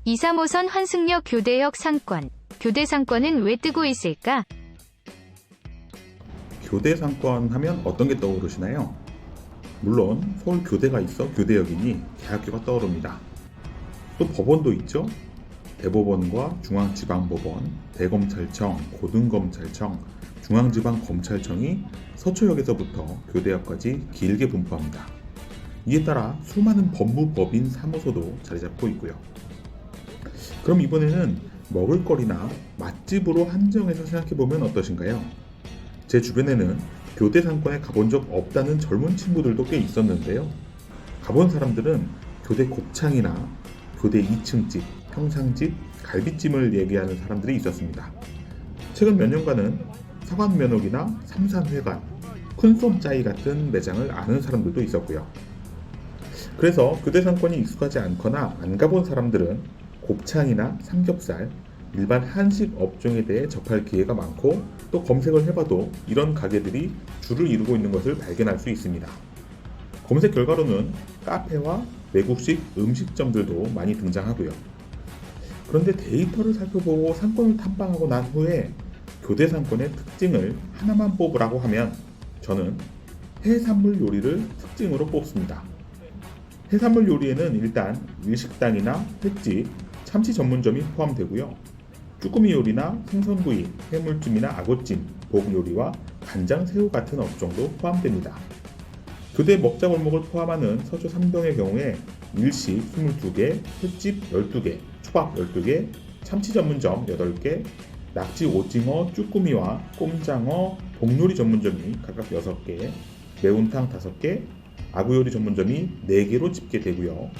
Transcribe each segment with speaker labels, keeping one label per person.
Speaker 1: 2-3호선 환승역 교대역 상권. 교대 상권은 왜 뜨고 있을까?
Speaker 2: 교대 상권 하면 어떤 게 떠오르시나요? 물론 서울 교대가 있어 교대역이니 대학교가 떠오릅니다. 또 법원도 있죠. 대법원과 중앙지방법원, 대검찰청, 고등검찰청, 중앙지방검찰청이 서초역에서부터 교대역까지 길게 분포합니다. 이에 따라 수많은 법무법인 사무소도 자리 잡고 있고요. 그럼 이번에는 먹을거리나 맛집으로 한정해서 생각해보면 어떠신가요? 제 주변에는 교대 상권에 가본 적 없다는 젊은 친구들도 꽤 있었는데요. 가본 사람들은 교대 곱창이나 교대 2층집, 평상집, 갈비찜을 얘기하는 사람들이 있었습니다. 최근 몇 년간은 서관면옥이나 삼산회관, 쿤솜짜이 같은 매장을 아는 사람들도 있었고요. 그래서 교대 상권이 익숙하지 않거나 안 가본 사람들은 곱창이나 삼겹살, 일반 한식 업종에 대해 접할 기회가 많고 또 검색을 해봐도 이런 가게들이 줄을 이루고 있는 것을 발견할 수 있습니다. 검색 결과로는 카페와 외국식 음식점들도 많이 등장하고요. 그런데 데이터를 살펴보고 상권을 탐방하고 난 후에 교대 상권의 특징을 하나만 뽑으라고 하면 저는 해산물 요리를 특징으로 뽑습니다. 해산물 요리에는 일단 일식당이나 횟집, 참치 전문점이 포함되고요. 쭈꾸미 요리나 생선구이, 해물찜이나 아구찜, 복 요리와 간장 새우 같은 업종도 포함됩니다. 교대 먹자골목을 포함하는 서초 3동의 경우에 일식 22개, 횟집 12개, 초밥 12개, 참치 전문점 8개, 낙지 오징어, 쭈꾸미와 꼼장어, 복요리 전문점이 각각 6개, 매운탕 5개, 아구요리 전문점이 4개로 집계되고요.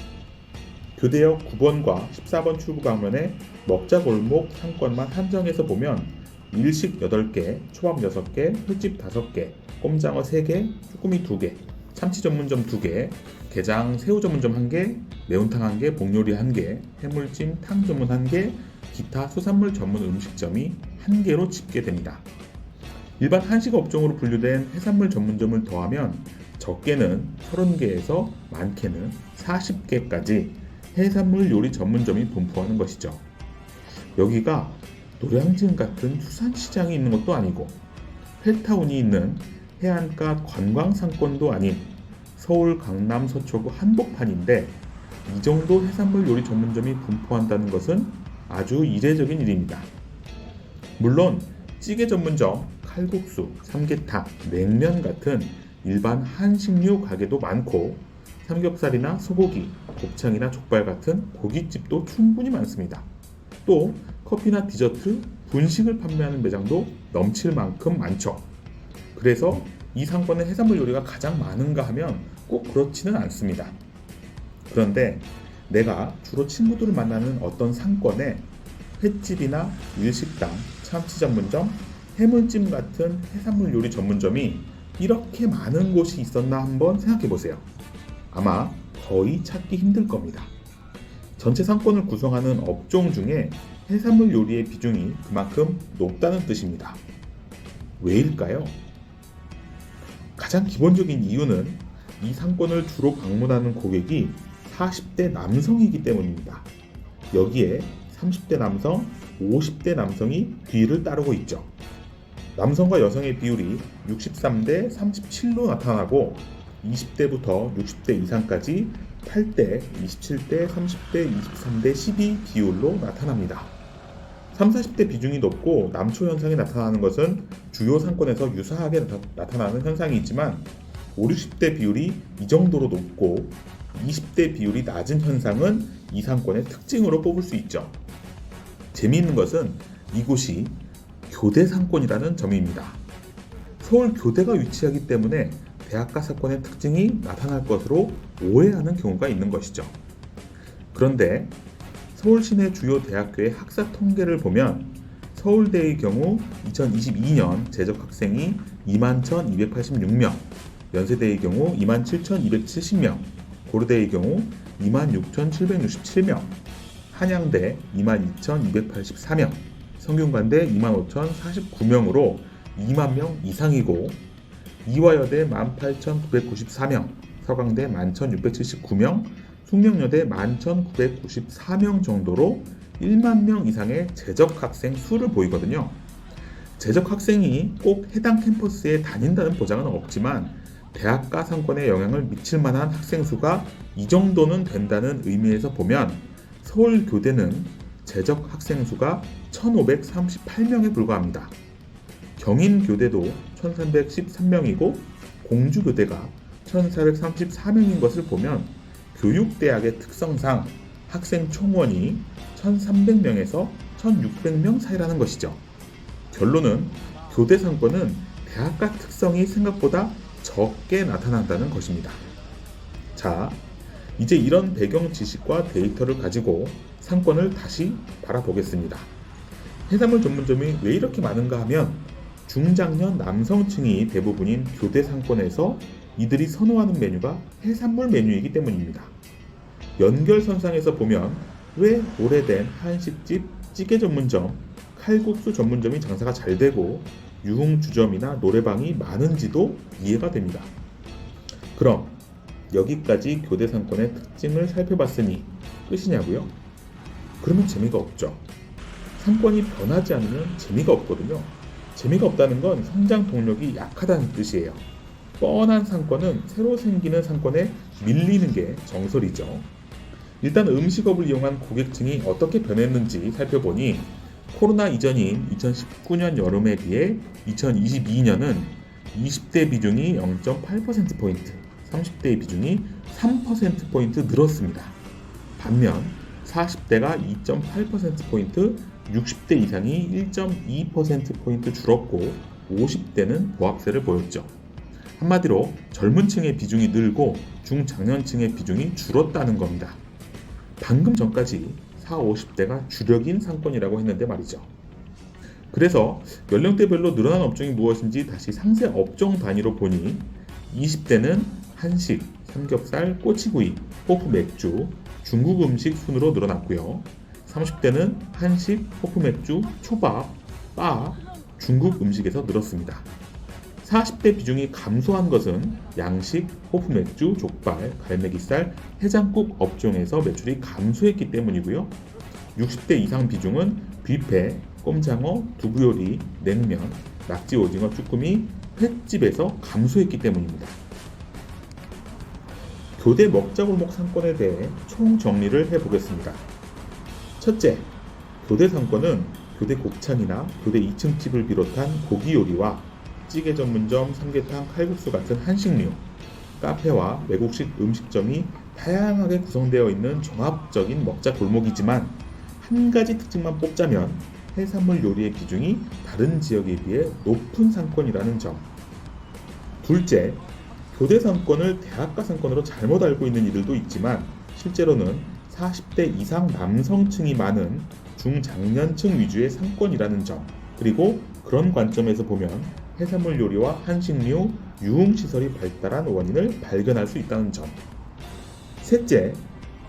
Speaker 2: 교대역 9번과 14번 출구 방면에 먹자골목 상권만 한정해서 보면 일식 8개, 초밥 6개, 횟집 5개, 꼼장어 3개, 쭈꾸미 2개, 참치 전문점 2개, 게장 새우 전문점 1개, 매운탕 1개, 복요리 1개, 해물찜 탕 전문 1개, 기타 수산물 전문 음식점이 1개로 집계됩니다. 일반 한식 업종으로 분류된 해산물 전문점을 더하면 적게는 30개에서 많게는 40개까지 해산물 요리 전문점이 분포하는 것이죠. 여기가 노량진 같은 수산시장이 있는 것도 아니고 펠타운이 있는 해안가 관광상권도 아닌 서울 강남 서초구 한복판인데 이 정도 해산물 요리 전문점이 분포한다는 것은 아주 이례적인 일입니다. 물론 찌개 전문점, 칼국수, 삼계탕, 냉면 같은 일반 한식류 가게도 많고 삼겹살이나 소고기, 곱창이나 족발 같은 고깃집도 충분히 많습니다. 또 커피나 디저트, 분식을 판매하는 매장도 넘칠 만큼 많죠. 그래서 이 상권의 해산물 요리가 가장 많은가 하면 꼭 그렇지는 않습니다. 그런데 내가 주로 친구들을 만나는 어떤 상권에 횟집이나 일식당, 참치 전문점, 해물찜 같은 해산물 요리 전문점이 이렇게 많은 곳이 있었나 한번 생각해 보세요. 아마 거의 찾기 힘들 겁니다. 전체 상권을 구성하는 업종 중에 해산물 요리의 비중이 그만큼 높다는 뜻입니다. 왜일까요? 가장 기본적인 이유는 이 상권을 주로 방문하는 고객이 40대 남성이기 때문입니다. 여기에 30대 남성, 50대 남성이 뒤를 따르고 있죠. 남성과 여성의 비율이 63대 37로 나타나고 20대부터 60대 이상까지 8대, 27대, 30대, 23대 12 비율로 나타납니다. 30, 40대 비중이 높고 남초 현상이 나타나는 것은 주요 상권에서 유사하게 나타나는 현상이 있지만 50, 60대 비율이 이 정도로 높고 20대 비율이 낮은 현상은 이 상권의 특징으로 뽑을 수 있죠. 재미있는 것은 이곳이 교대 상권이라는 점입니다. 서울 교대가 위치하기 때문에 대학가 사건의 특징이 나타날 것으로 오해하는 경우가 있는 것이죠. 그런데 서울 시내 주요 대학교의 학사 통계를 보면 서울대의 경우 2022년 재적 학생이 21,286명, 연세대의 경우 27,270명, 고려대의 경우 26,767명, 한양대 22,284명, 성균관대 25,049명으로 2만 명 이상이고 이화여대 18,994명, 서강대 11,679명, 숙명여대 11,994명 정도로 1만 명 이상의 재적 학생 수를 보이거든요. 재적 학생이 꼭 해당 캠퍼스에 다닌다는 보장은 없지만 대학가 상권에 영향을 미칠 만한 학생 수가 이 정도는 된다는 의미에서 보면 서울교대는 재적 학생 수가 1,538명에 불과합니다. 경인교대도 1,313명이고 공주교대가 1,434명인 것을 보면 교육대학의 특성상 학생 총원이 1,300명에서 1,600명 사이라는 것이죠. 결론은 교대 상권은 대학가 특성이 생각보다 적게 나타난다는 것입니다. 자, 이제 이런 배경 지식과 데이터를 가지고 상권을 다시 바라보겠습니다. 해산물 전문점이 왜 이렇게 많은가 하면 중장년 남성층이 대부분인 교대 상권에서 이들이 선호하는 메뉴가 해산물 메뉴이기 때문입니다. 연결선상에서 보면 왜 오래된 한식집, 찌개 전문점, 칼국수 전문점이 장사가 잘 되고 유흥주점이나 노래방이 많은지도 이해가 됩니다. 그럼 여기까지 교대 상권의 특징을 살펴봤으니 끝이냐고요? 그러면 재미가 없죠. 상권이 변하지 않으면 재미가 없거든요. 재미가 없다는 건 성장 동력이 약하다는 뜻이에요. 뻔한 상권은 새로 생기는 상권에 밀리는 게 정설이죠. 일단 음식업을 이용한 고객층이 어떻게 변했는지 살펴보니 코로나 이전인 2019년 여름에 비해 2022년은 20대 비중이 0.8%포인트, 30대의 비중이 3%포인트 늘었습니다. 반면 40대가 2.8%포인트, 60대 이상이 1.2%포인트 줄었고 50대는 보합세를 보였죠. 한마디로 젊은 층의 비중이 늘고 중장년층의 비중이 줄었다는 겁니다. 방금 전까지 40, 50대가 주력인 상권이라고 했는데 말이죠. 그래서 연령대별로 늘어난 업종이 무엇인지 다시 상세 업종 단위로 보니 20대는 한식, 삼겹살, 꼬치구이, 호프 맥주, 중국 음식 순으로 늘어났고요. 30대는 한식, 호프 맥주, 초밥, 바, 중국 음식에서 늘었습니다. 40대 비중이 감소한 것은 양식, 호프 맥주, 족발, 갈매기살, 해장국 업종에서 매출이 감소했기 때문이고요. 60대 이상 비중은 뷔페, 꼼장어, 두부요리, 냉면, 낙지 오징어 쭈꾸미, 횟집에서 감소했기 때문입니다. 교대 먹자골목 상권에 대해 총정리를 해보겠습니다. 첫째, 교대 상권은 교대 곱창이나 교대 2층 집을 비롯한 고기 요리와 찌개 전문점, 삼계탕, 칼국수 같은 한식류, 카페와 외국식 음식점이 다양하게 구성되어 있는 종합적인 먹자 골목이지만 한 가지 특징만 뽑자면 해산물 요리의 비중이 다른 지역에 비해 높은 상권이라는 점. 둘째, 교대 상권을 대학가 상권으로 잘못 알고 있는 이들도 있지만 실제로는 40대 이상 남성층이 많은 중장년층 위주의 상권이라는 점. 그리고 그런 관점에서 보면 해산물 요리와 한식류, 유흥시설이 발달한 원인을 발견할 수 있다는 점. 셋째,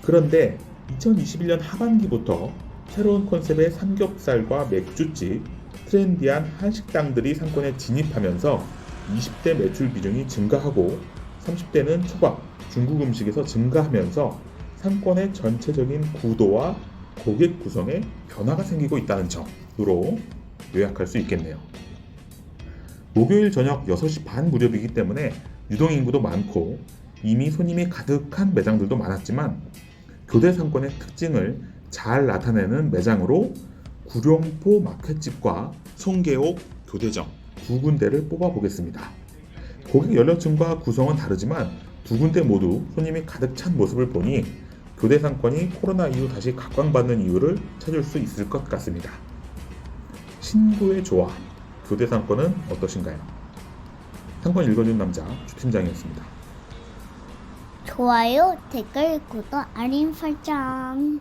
Speaker 2: 그런데 2021년 하반기부터 새로운 컨셉의 삼겹살과 맥주집, 트렌디한 한식당들이 상권에 진입하면서 20대 매출 비중이 증가하고 30대는 초밥, 중국 음식에서 증가하면서 상권의 전체적인 구도와 고객 구성에 변화가 생기고 있다는 점으로 요약할 수 있겠네요. 목요일 저녁 6시 반 무렵이기 때문에 유동인구도 많고 이미 손님이 가득한 매장들도 많았지만 교대 상권의 특징을 잘 나타내는 매장으로 구룡포 마켓집과 송계옥 교대점 두 군데를 뽑아보겠습니다. 고객 연령층과 구성은 다르지만 두 군데 모두 손님이 가득 찬 모습을 보니 교대 상권이 코로나 이후 다시 각광받는 이유를 찾을 수 있을 것 같습니다. 신부의 조화, 교대 상권은 어떠신가요? 상권 읽어준 남자 주팀장이었습니다.
Speaker 3: 좋아요, 댓글, 구독, 알림 설정.